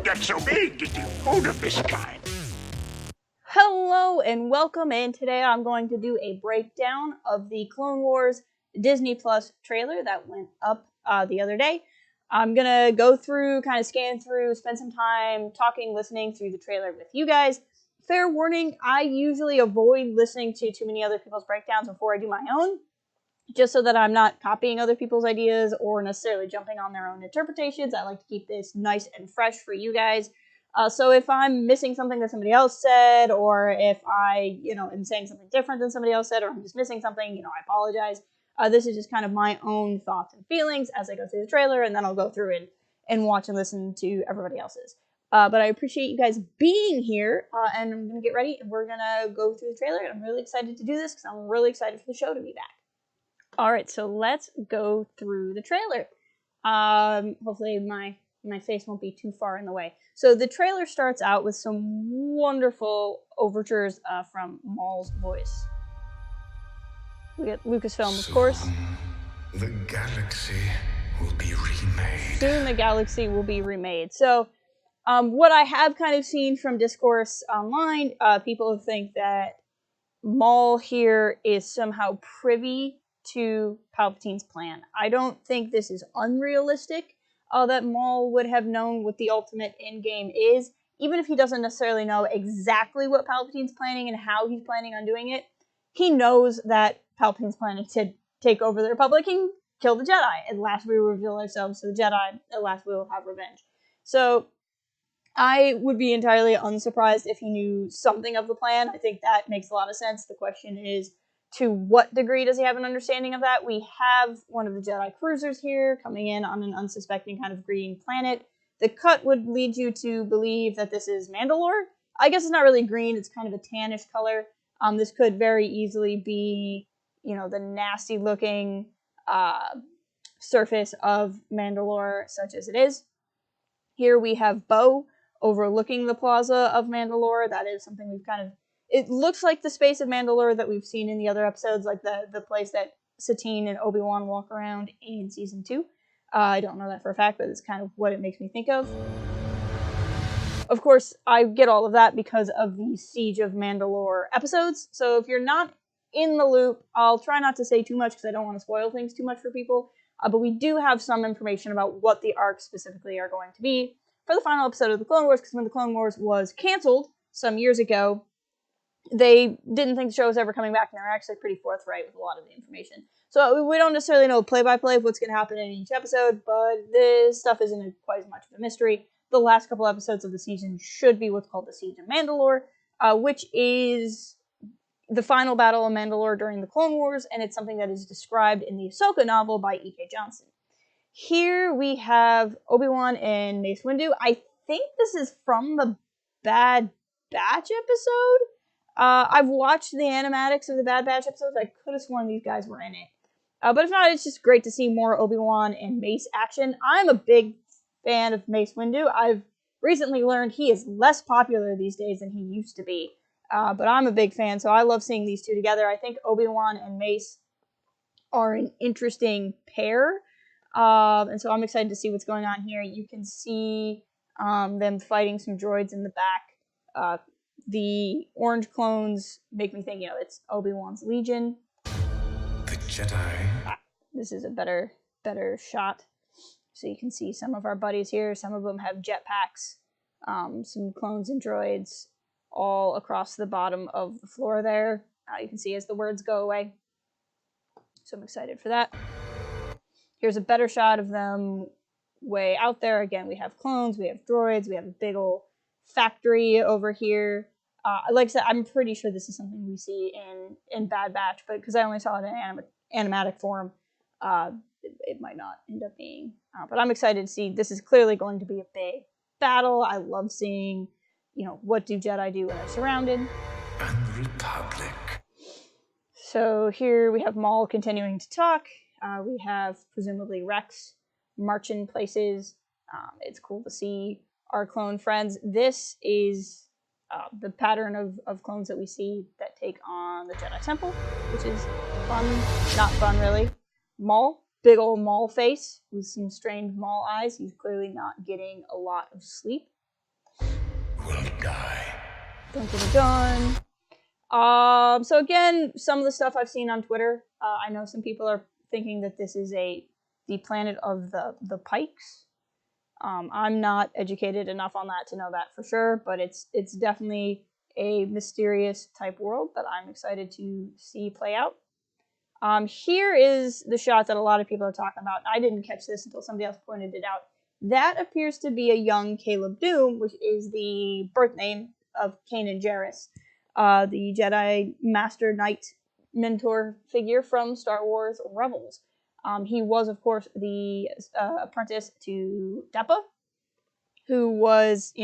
get so big getting food of this kind? Hello and welcome, and today I'm going to do a breakdown of the Clone Wars Disney Plus trailer that went up the other day. I'm gonna go through, kind of scan through, spend some time talking, listening through the trailer with you guys. Fair warning, I usually avoid listening to too many other people's breakdowns before I do my own, just so that I'm not copying other people's ideas or necessarily jumping on their own interpretations. I like to keep this nice and fresh for you guys. So if I'm missing something that somebody else said, or if I, am saying something different than somebody else said, or I'm just missing something, I apologize. This is just kind of my own thoughts and feelings as I go through the trailer, and then I'll go through it and watch and listen to everybody else's. But I appreciate you guys being here, and I'm going to get ready, and we're going to go through the trailer, and I'm really excited to do this, because I'm really excited for the show to be back. Alright, so let's go through the trailer. Hopefully my face won't be too far in the way. So the trailer starts out with some wonderful overtures from Maul's voice. We get Lucasfilm, of course. The galaxy will be remade. Soon the galaxy will be remade. So what I have kind of seen from discourse online, people think that Maul here is somehow privy to Palpatine's plan. I don't think this is unrealistic. That Maul would have known what the ultimate endgame is, even if he doesn't necessarily know exactly what Palpatine's planning and how he's planning on doing it. He knows that Palpatine's planning to take over the Republic and kill the Jedi. At last we will reveal ourselves to the Jedi. At last we will have revenge. So I would be entirely unsurprised if he knew something of the plan. I think that makes a lot of sense. The question is, to what degree does he have an understanding of that? We have one of the Jedi cruisers here coming in on an unsuspecting kind of green planet. The cut would lead you to believe that this is Mandalore. I guess it's not really green, it's kind of a tannish color. This could very easily be, the nasty looking surface of Mandalore, such as it is. Here we have Bo overlooking the plaza of Mandalore. That is something we've kind of... It looks like the space of Mandalore that we've seen in the other episodes, like the place that Satine and Obi-Wan walk around in Season 2. I don't know that for a fact, but it's kind of what it makes me think of. Of course, I get all of that because of the Siege of Mandalore episodes, so if you're not in the loop, I'll try not to say too much because I don't want to spoil things too much for people, but we do have some information about what the arcs specifically are going to be for the final episode of The Clone Wars, because when The Clone Wars was canceled some years ago, they didn't think the show was ever coming back, and they were actually pretty forthright with a lot of the information. So we don't necessarily know play-by-play of what's going to happen in each episode, but this stuff isn't quite as much of a mystery. The last couple episodes of the season should be what's called the Siege of Mandalore, which is the final battle of Mandalore during the Clone Wars, and it's something that is described in the Ahsoka novel by E.K. Johnston. Here we have Obi-Wan and Mace Windu. I think this is from the Bad Batch episode. I've watched the animatics of the Bad Batch episodes. I could have sworn these guys were in it. But if not, it's just great to see more Obi-Wan and Mace action. I'm a big fan of Mace Windu. I've recently learned he is less popular these days than he used to be. But I'm a big fan, so I love seeing these two together. I think Obi-Wan and Mace are an interesting pair. And so I'm excited to see what's going on here. You can see them fighting some droids in the back. The orange clones make me think, it's Obi-Wan's Legion. The Jedi. This is a better shot. So you can see some of our buddies here. Some of them have jetpacks. Some clones and droids all across the bottom of the floor there. You can see as the words go away. So I'm excited for that. Here's a better shot of them way out there. Again, we have clones, we have droids, we have a big old factory over here. Like I said, I'm pretty sure this is something we see in Bad Batch, but because I only saw it in animatic form, it might not end up being. But I'm excited to see. This is clearly going to be a big battle. I love seeing, what do Jedi do when they're surrounded. And Republic. So here we have Maul continuing to talk. We have presumably Rex marching places. It's cool to see our clone friends. This is the pattern of clones that we see that take on the Jedi Temple, which is fun. Not fun, really. Maul, big old Maul face with some strained Maul eyes. He's clearly not getting a lot of sleep. guy. Dun, dun, dun, dun. So again, some of the stuff I've seen on Twitter, I know some people are thinking that this is the planet of the Pikes. I'm not educated enough on that to know that for sure, but it's definitely a mysterious type world that I'm excited to see play out. Here is the shot that a lot of people are talking about. I didn't catch this until somebody else pointed it out. That appears to be a young Caleb Doom, which is the birth name of Kanan Jarrus, the Jedi Master Knight mentor figure from Star Wars Rebels. He was, of course, the apprentice to Deppa, who was,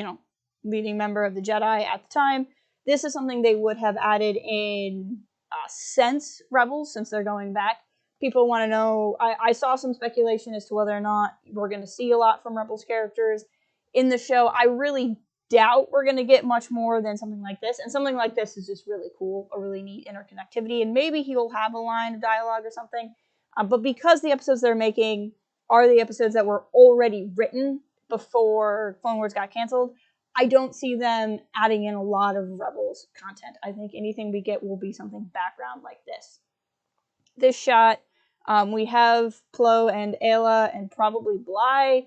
leading member of the Jedi at the time. This is something they would have added in since Rebels, since they're going back. People want to know, I saw some speculation as to whether or not we're going to see a lot from Rebels characters in the show. I really doubt we're going to get much more than something like this, and something like this is just really cool, a really neat interconnectivity, and maybe he'll have a line of dialogue or something. But because the episodes they're making are the episodes that were already written before Clone Wars got canceled, I don't see them adding in a lot of Rebels content. I think anything we get will be something background like this. This shot, we have Plo and Ayla and probably Bly,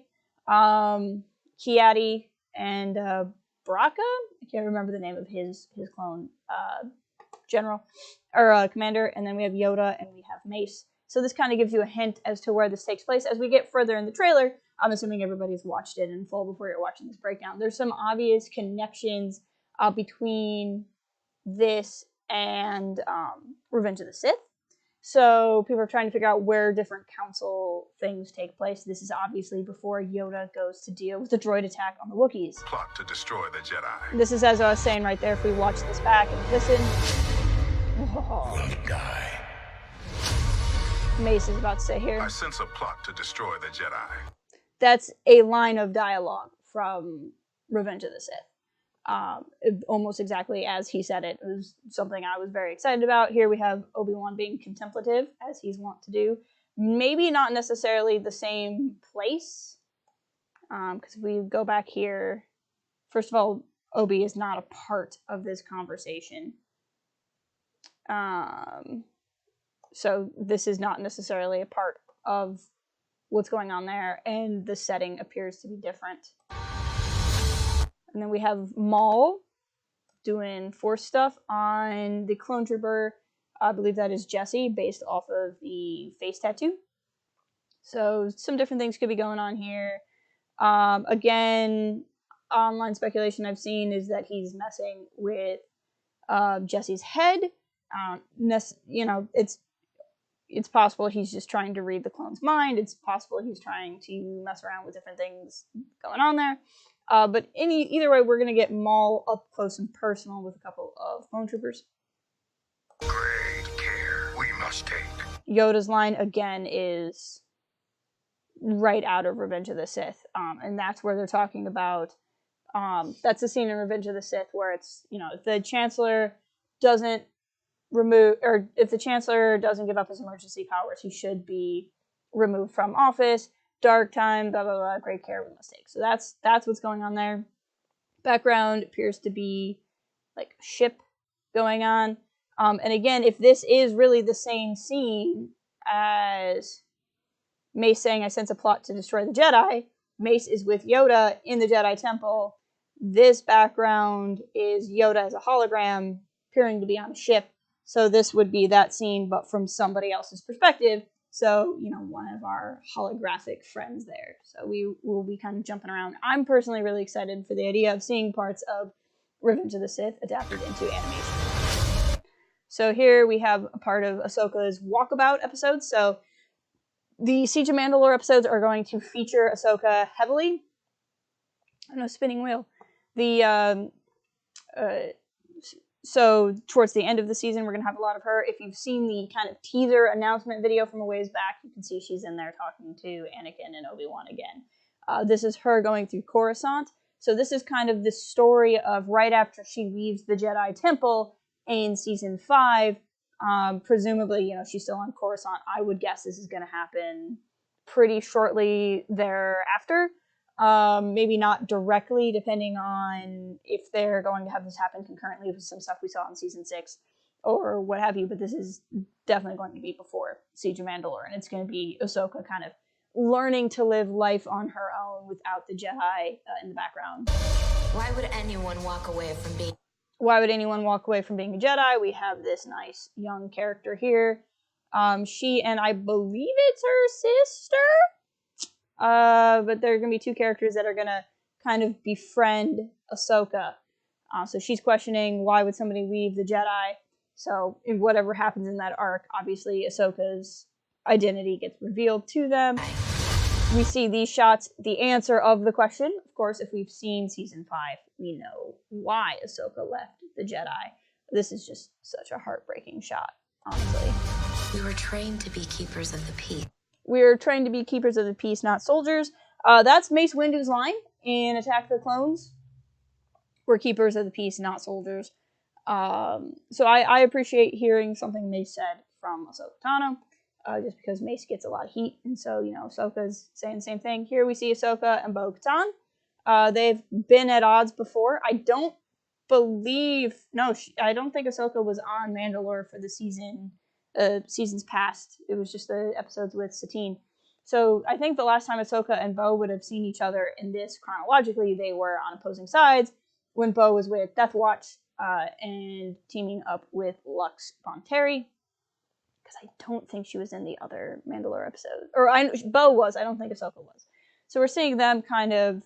Kiadi and Baraka. I can't remember the name of his clone general or commander. And then we have Yoda and we have Mace. So this kind of gives you a hint as to where this takes place. As we get further in the trailer, I'm assuming everybody's watched it in full before you're watching this breakdown. There's some obvious connections between this and Revenge of the Sith. So people are trying to figure out where different council things take place. This is obviously before Yoda goes to deal with the droid attack on the Wookiees. Plot to destroy the Jedi. This is, as I was saying right there, if we watch this back and listen. Oh. Guy. Mace is about to say here. I sense a plot to destroy the Jedi. That's a line of dialogue from Revenge of the Sith. Almost exactly as he said it. It was something I was very excited about. Here we have Obi-Wan being contemplative, as he's wont to do. Maybe not necessarily the same place. Because if we go back here, first of all, Obi is not a part of this conversation. So this is not necessarily a part of what's going on there, and the setting appears to be different. And then we have Maul doing Force stuff on the clone trooper. I believe that is Jesse, based off of the face tattoo. So some different things could be going on here. Again, online speculation I've seen is that he's messing with Jesse's head. It's possible he's just trying to read the clone's mind. It's possible he's trying to mess around with different things going on there. But either way, we're going to get Maul up close and personal with a couple of clone troopers. Great care we must take. Yoda's line, again, is right out of Revenge of the Sith. And that's where they're talking about... that's the scene in Revenge of the Sith where it's, if the Chancellor doesn't if the Chancellor doesn't give up his emergency powers, he should be removed from office. Dark time, blah, blah, blah, great care we must take. So that's what's going on there. Background appears to be like a ship going on. And again, if this is really the same scene as Mace saying, I sense a plot to destroy the Jedi, Mace is with Yoda in the Jedi Temple. This background is Yoda as a hologram appearing to be on a ship. So this would be that scene, but from somebody else's perspective. So, one of our holographic friends there. So we will be kind of jumping around. I'm personally really excited for the idea of seeing parts of Revenge of the Sith adapted into animation. So here we have a part of Ahsoka's Walkabout episodes. So the Siege of Mandalore episodes are going to feature Ahsoka heavily. I know, spinning wheel. So towards the end of the season, we're going to have a lot of her. If you've seen the kind of teaser announcement video from a ways back, you can see she's in there talking to Anakin and Obi-Wan again. This is her going through Coruscant. So this is kind of the story of right after she leaves the Jedi Temple in Season 5. Presumably, she's still on Coruscant. I would guess this is going to happen pretty shortly thereafter. Maybe not directly, depending on if they're going to have this happen concurrently with some stuff we saw in season 6 or what have you, but this is definitely going to be before Siege of Mandalore, and it's going to be Ahsoka kind of learning to live life on her own without the Jedi in the background. Why would anyone walk away from being a Jedi? We have this nice young character here. She and I believe it's her sister. But there are going to be 2 characters that are going to kind of befriend Ahsoka. So she's questioning, why would somebody leave the Jedi? So in whatever happens in that arc, obviously Ahsoka's identity gets revealed to them. We see these shots, the answer of the question. Of course, if we've seen season 5, we know why Ahsoka left the Jedi. This is just such a heartbreaking shot, honestly. We were trained to be keepers of the peace. We're trained to be keepers of the peace, not soldiers. That's Mace Windu's line in Attack of the Clones. We're keepers of the peace, not soldiers. So I appreciate hearing something Mace said from Ahsoka Tano. Just because Mace gets a lot of heat, and so, Ahsoka's saying the same thing. Here we see Ahsoka and Bo-Katan. They've been at odds before. I don't think Ahsoka was on Mandalore for the seasons past. It was just the episodes with Satine. So I think the last time Ahsoka and Bo would have seen each other in this chronologically, they were on opposing sides when Bo was with Death Watch and teaming up with Lux Bonteri. Because I don't think she was in the other Mandalore episode. Bo was, I don't think Ahsoka was. So we're seeing them kind of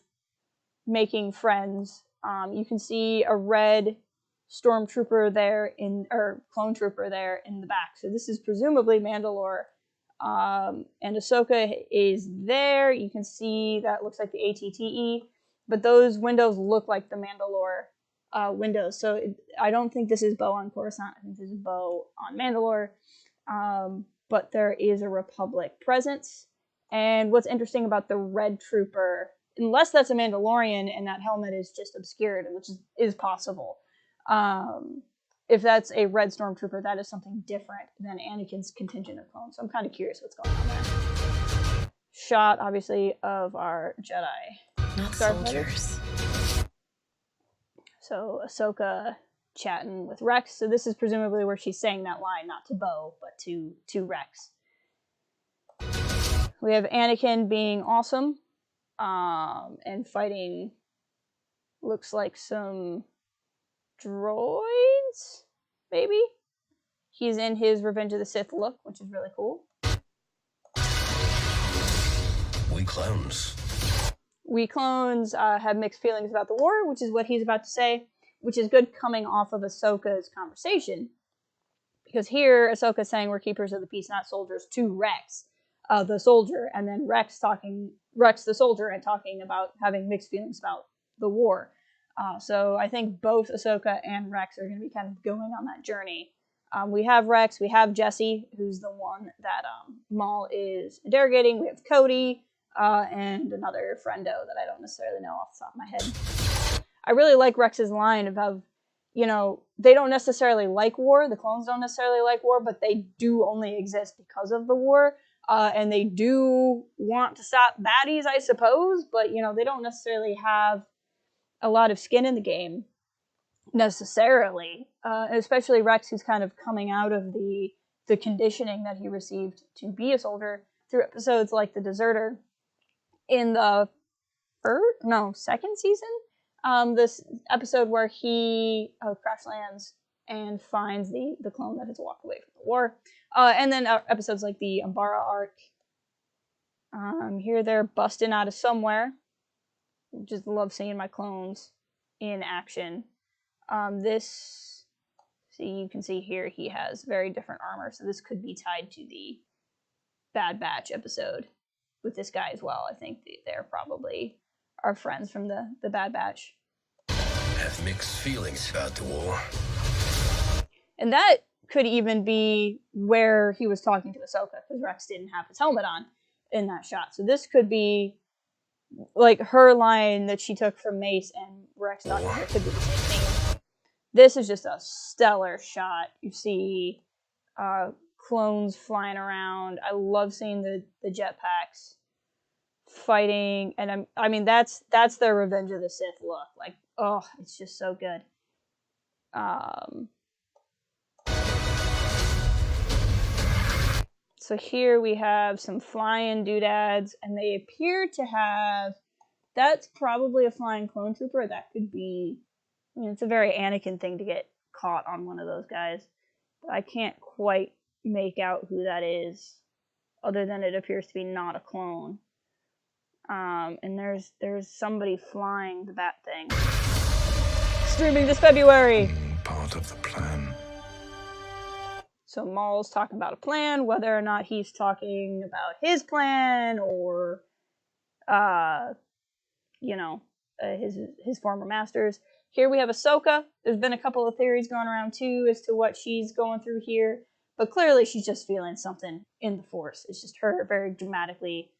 making friends. You can see a red stormtrooper there or clone trooper there in the back. So this is presumably Mandalore. And Ahsoka is there. You can see that looks like the ATTE. But those windows look like the Mandalore windows. So I don't think this is Bo on Coruscant. I think this is Bo on Mandalore. But there is a Republic presence. And what's interesting about the red trooper, unless that's a Mandalorian and that helmet is just obscured, which is possible, if that's a red stormtrooper, that is something different than Anakin's contingent of clones. So I'm kind of curious what's going on there. Shot, obviously, of our Jedi. Not soldiers. So Ahsoka chatting with Rex. So this is presumably where she's saying that line, not to Bo, but to Rex. We have Anakin being awesome, and fighting, looks like some droids, maybe? He's in his Revenge of the Sith look, which is really cool. We clones have mixed feelings about the war, which is what he's about to say, which is good coming off of Ahsoka's conversation. Because here, Ahsoka's saying we're keepers of the peace, not soldiers, to Rex, the soldier, and then Rex the soldier, and talking about having mixed feelings about the war. So I think both Ahsoka and Rex are going to be kind of going on that journey. We have Rex, we have Jesse, who's the one that Maul is interrogating. We have Cody, and another friendo that I don't necessarily know off the top of my head. I really like Rex's line of, they don't necessarily like war, the clones don't necessarily like war, but they do only exist because of the war, and they do want to stop baddies, I suppose, but, they don't necessarily have a lot of skin in the game, necessarily, especially Rex, who's kind of coming out of the conditioning that he received to be a soldier through episodes like The Deserter in the second season. This episode where he crash lands and finds the clone that has walked away from the war. And then episodes like the Umbara arc. Here they're busting out of somewhere. Just love seeing my clones in action. You can see here he has very different armor, so this could be tied to the Bad Batch episode with this guy as well. I think they're probably our friends from the Bad Batch. Have mixed feelings about the war. And that could even be where he was talking to Ahsoka, because Rex didn't have his helmet on in that shot. So this could be like her line that she took from Mace and Rex talking to her could be the same thing. This is just a stellar shot. You see clones flying around. I love seeing the jetpacks fighting, and I mean that's their Revenge of the Sith look. Like, oh, it's just so good. So here we have some flying doodads, and they appear to have. That's probably a flying clone trooper. That could be. I mean, it's a very Anakin thing to get caught on one of those guys. But I can't quite make out who that is, other than it appears to be not a clone. And there's somebody flying the bat thing. Streaming this February. Part of the plan. So Maul's talking about a plan, whether or not he's talking about his plan or, his former masters. Here we have Ahsoka. There's been a couple of theories going around too as to what she's going through here, but clearly she's just feeling something in the Force. It's just her very dramatically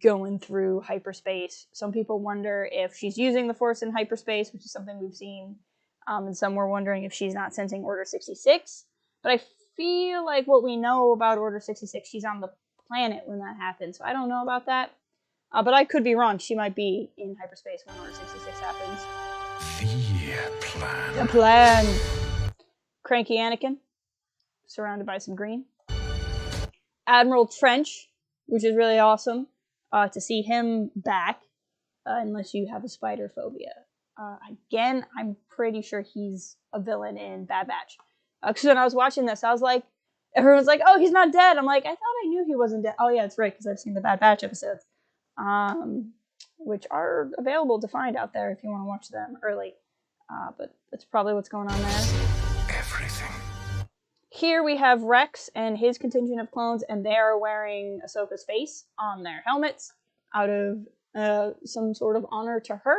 going through hyperspace. Some people wonder if she's using the Force in hyperspace, which is something we've seen, and some were wondering if she's not sensing Order 66. But I feel like what we know about Order 66, she's on the planet when that happens, so I don't know about that. But I could be wrong. She might be in hyperspace when Order 66 happens. The plan. The plan. Cranky Anakin, surrounded by some green. Admiral Trench, which is really awesome to see him back, unless you have a spider phobia. Again, I'm pretty sure he's a villain in Bad Batch. Because when I was watching this, I was like, everyone's like, oh, he's not dead. I'm like, I thought I knew he wasn't dead. Oh, yeah, that's right, because I've seen the Bad Batch episodes, which are available to find out there if you want to watch them early. But that's probably what's going on there. Everything. Here we have Rex and his contingent of clones, and they are wearing Ahsoka's face on their helmets out of some sort of honor to her.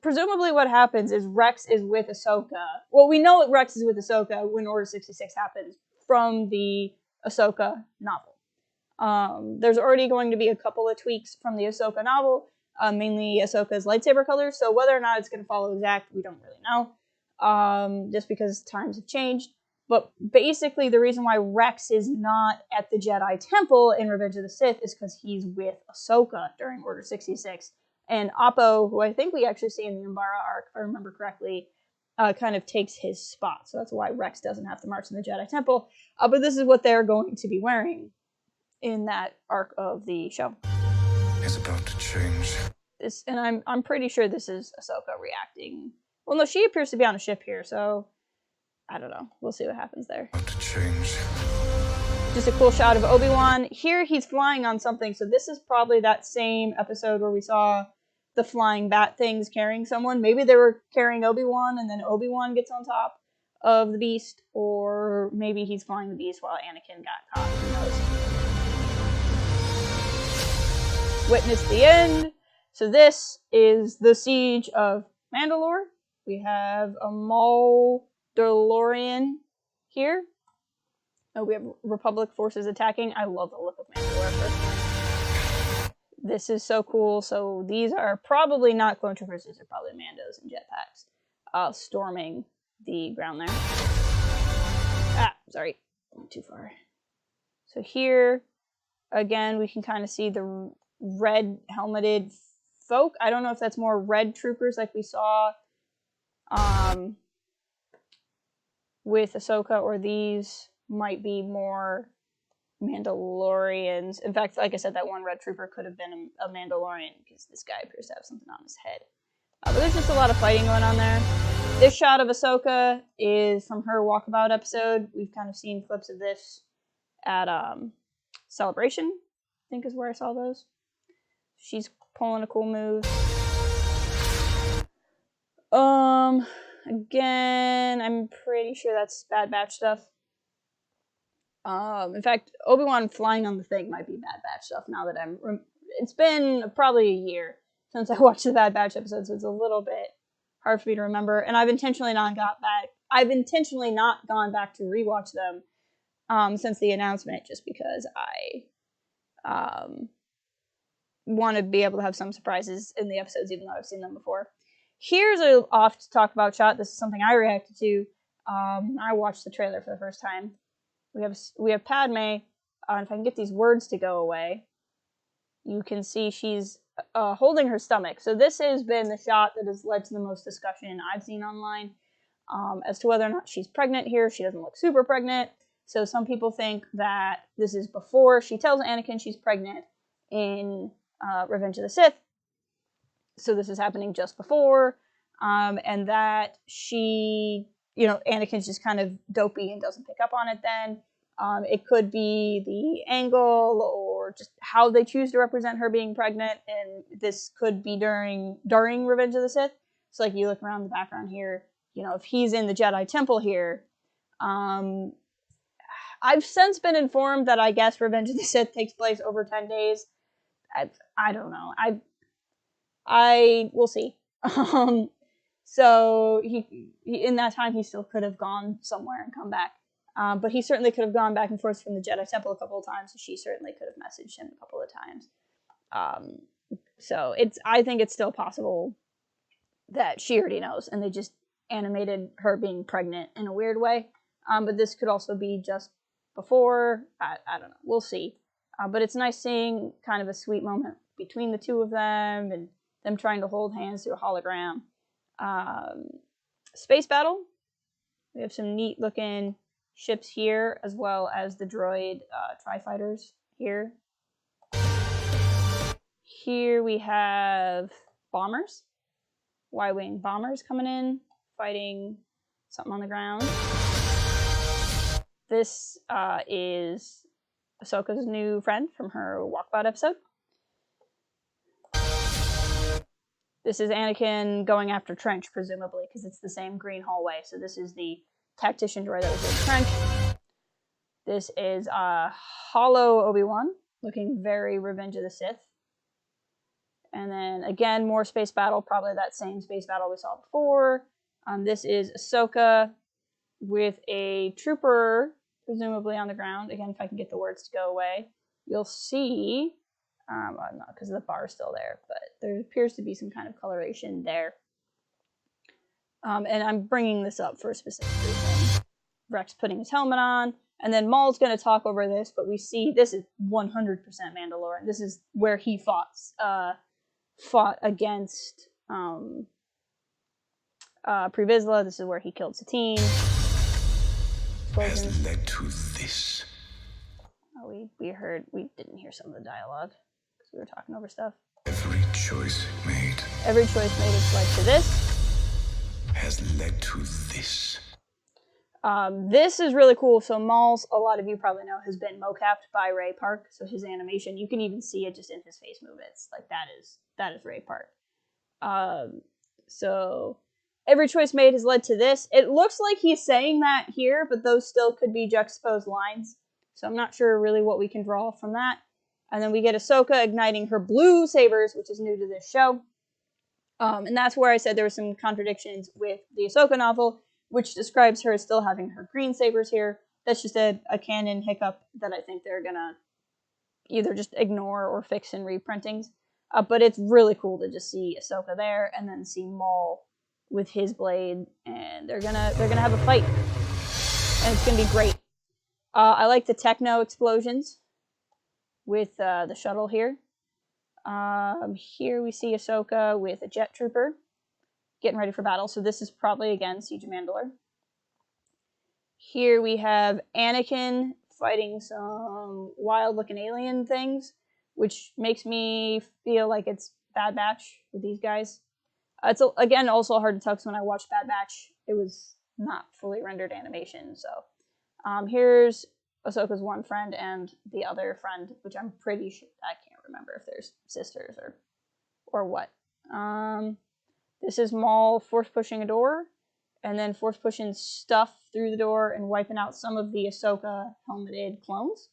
Presumably what happens is Rex is with Ahsoka. Well, we know that Rex is with Ahsoka when Order 66 happens from the Ahsoka novel. There's already going to be a couple of tweaks from the Ahsoka novel, mainly Ahsoka's lightsaber colors, so whether or not it's going to follow exact, we don't really know, just because times have changed. But basically the reason why Rex is not at the Jedi Temple in Revenge of the Sith is because he's with Ahsoka during Order 66. And Oppo, who I think we actually see in the Umbara arc, if I remember correctly, kind of takes his spot. So that's why Rex doesn't have to march in the Jedi Temple. But this is what they're going to be wearing in that arc of the show. Is about to change. And I'm pretty sure this is Ahsoka reacting. Well, no, she appears to be on a ship here, so I don't know. We'll see what happens there. About to change. Just a cool shot of Obi-Wan. Here he's flying on something, so this is probably that same episode where we saw the flying bat things carrying someone. Maybe they were carrying Obi-Wan, and then Obi-Wan gets on top of the beast, or maybe he's flying the beast while Anakin got caught. Who knows? Witness the end. So this is the Siege of Mandalore. We have a Maul DeLorean here. Oh, we have Republic forces attacking. I love the look of Mandalore. This is so cool. So these are probably not clone troopers. These are probably Mandos and jetpacks storming the ground there. Sorry. Went too far. So here, again, we can kind of see the red helmeted folk. I don't know if that's more red troopers like we saw with Ahsoka, or these might be more Mandalorians. In fact, like I said, that one red trooper could have been a Mandalorian because this guy appears to have something on his head. But there's just a lot of fighting going on there. This shot of Ahsoka is from her Walkabout episode. We've kind of seen clips of this at Celebration, I think is where I saw those. She's pulling a cool move. Again, I'm pretty sure that's Bad Batch stuff. In fact, Obi-Wan flying on the thing might be Bad Batch stuff now that it's been probably a year since I watched the Bad Batch episodes, so it's a little bit hard for me to remember. And I've intentionally not gone back to rewatch them since the announcement, just because I want to be able to have some surprises in the episodes, even though I've seen them before. Here's a off to talk about shot. This is something I reacted to when I watched the trailer for the first time. We have Padme if I can get these words to go away, you can see she's holding her stomach. So this has been the shot that has led to the most discussion I've seen online as to whether or not she's pregnant here. She doesn't look super pregnant. So some people think that this is before she tells Anakin she's pregnant in Revenge of the Sith. So this is happening just before, and that she, Anakin's just kind of dopey and doesn't pick up on it then. It could be the angle or just how they choose to represent her being pregnant, and this could be during Revenge of the Sith. So like you look around the background here, if he's in the Jedi Temple here, I've since been informed that I guess Revenge of the Sith takes place over 10 days. I don't know. I will see. So he in that time he still could have gone somewhere and come back. But he certainly could have gone back and forth from the Jedi Temple a couple of times, so she certainly could have messaged him a couple of times. So I think it's still possible that she already knows, and they just animated her being pregnant in a weird way. But this could also be just before. I don't know. We'll see. But it's nice seeing kind of a sweet moment between the two of them, and them trying to hold hands through a hologram. Space battle. We have some neat looking ships here, as well as the droid tri-fighters here. Here we have bombers. Y-wing bombers coming in, fighting something on the ground. This is Ahsoka's new friend from her Walkabout episode. This is Anakin going after Trench, presumably, because it's the same green hallway. So this is the tactician droid that was with Trench. This is Hollow Obi-Wan, looking very Revenge of the Sith. And then, again, more space battle, probably that same space battle we saw before. This is Ahsoka with a trooper, presumably on the ground. Again, if I can get the words to go away, you'll see... not because the bar is still there, but there appears to be some kind of coloration there. And I'm bringing this up for a specific reason. Rex putting his helmet on, and then Maul's going to talk over this, but we see this is 100% Mandalorian. This is where he fought against Pre Vizsla. This is where he killed Satine. Has led to this. Oh, we didn't hear some of the dialogue. We were talking over stuff. Every choice made has led to this. Has led to this. This is really cool. So Maul's, a lot of you probably know, has been mocapped by Ray Park. So his animation, you can even see it just in his face movements. Like that is Ray Park. So every choice made has led to this. It looks like he's saying that here, but those still could be juxtaposed lines. So I'm not sure really what we can draw from that. And then we get Ahsoka igniting her blue sabers, which is new to this show. And that's where I said there were some contradictions with the Ahsoka novel, which describes her as still having her green sabers here. That's just a canon hiccup that I think they're going to either just ignore or fix in reprintings. But it's really cool to just see Ahsoka there and then see Maul with his blade. And they're gonna have a fight. And it's going to be great. I like the techno explosions with the shuttle here. Here we see Ahsoka with a jet trooper getting ready for battle. So this is probably, again, Siege of Mandalore. Here we have Anakin fighting some wild-looking alien things, which makes me feel like it's Bad Batch with these guys. It's, again, also hard to tell because when I watched Bad Batch, it was not fully rendered animation. So here's Ahsoka's one friend and the other friend, which I'm pretty sure, I can't remember if there's sisters or what. This is Maul force pushing a door, and then force pushing stuff through the door and wiping out some of the Ahsoka helmeted clones.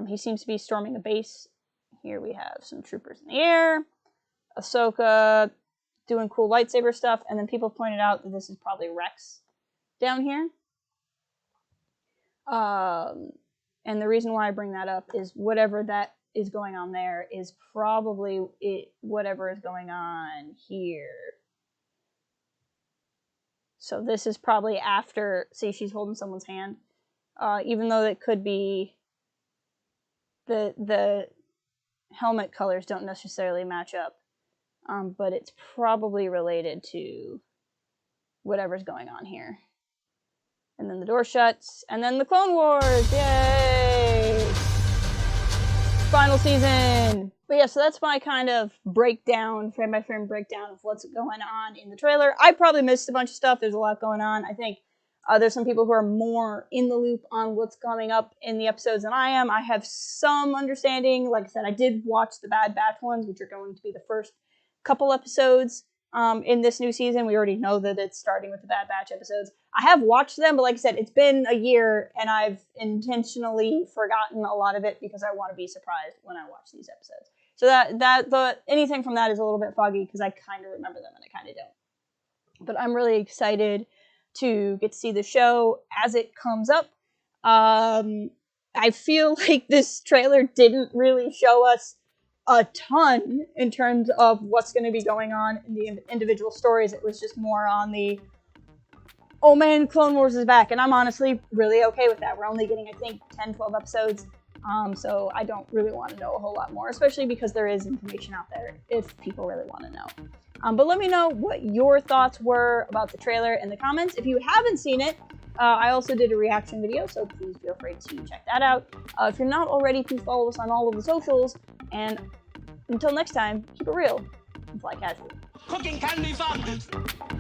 He seems to be storming a base. Here we have some troopers in the air. Ahsoka doing cool lightsaber stuff, and then people pointed out that this is probably Rex down here. And the reason why I bring that up is whatever that is going on there is probably whatever is going on here. So this is probably after, see, she's holding someone's hand. Even though it could be the helmet colors don't necessarily match up, but it's probably related to whatever's going on here. And then the door shuts, and then the Clone Wars! Yay! Final season! But yeah, so that's my kind of breakdown, frame-by-frame breakdown of what's going on in the trailer. I probably missed a bunch of stuff. There's a lot going on. I think there's some people who are more in the loop on what's coming up in the episodes than I am. I have some understanding. Like I said, I did watch the Bad Batch ones, which are going to be the first couple episodes in this new season. We already know that it's starting with the Bad Batch episodes. I have watched them, but like I said, it's been a year, and I've intentionally forgotten a lot of it because I want to be surprised when I watch these episodes. So but anything from that is a little bit foggy because I kind of remember them and I kind of don't. But I'm really excited to get to see the show as it comes up. I feel like this trailer didn't really show us a ton in terms of what's going to be going on in the individual stories. It was just more on the, oh man, Clone Wars is back, and I'm honestly really okay with that. We're only getting, I think, 10, 12 episodes, so I don't really want to know a whole lot more, especially because there is information out there if people really want to know. But let me know what your thoughts were about the trailer in the comments. If you haven't seen it, I also did a reaction video, so please feel free to check that out. If you're not already, please follow us on all of the socials, and until next time, keep it real and fly casual. Cooking can be fun.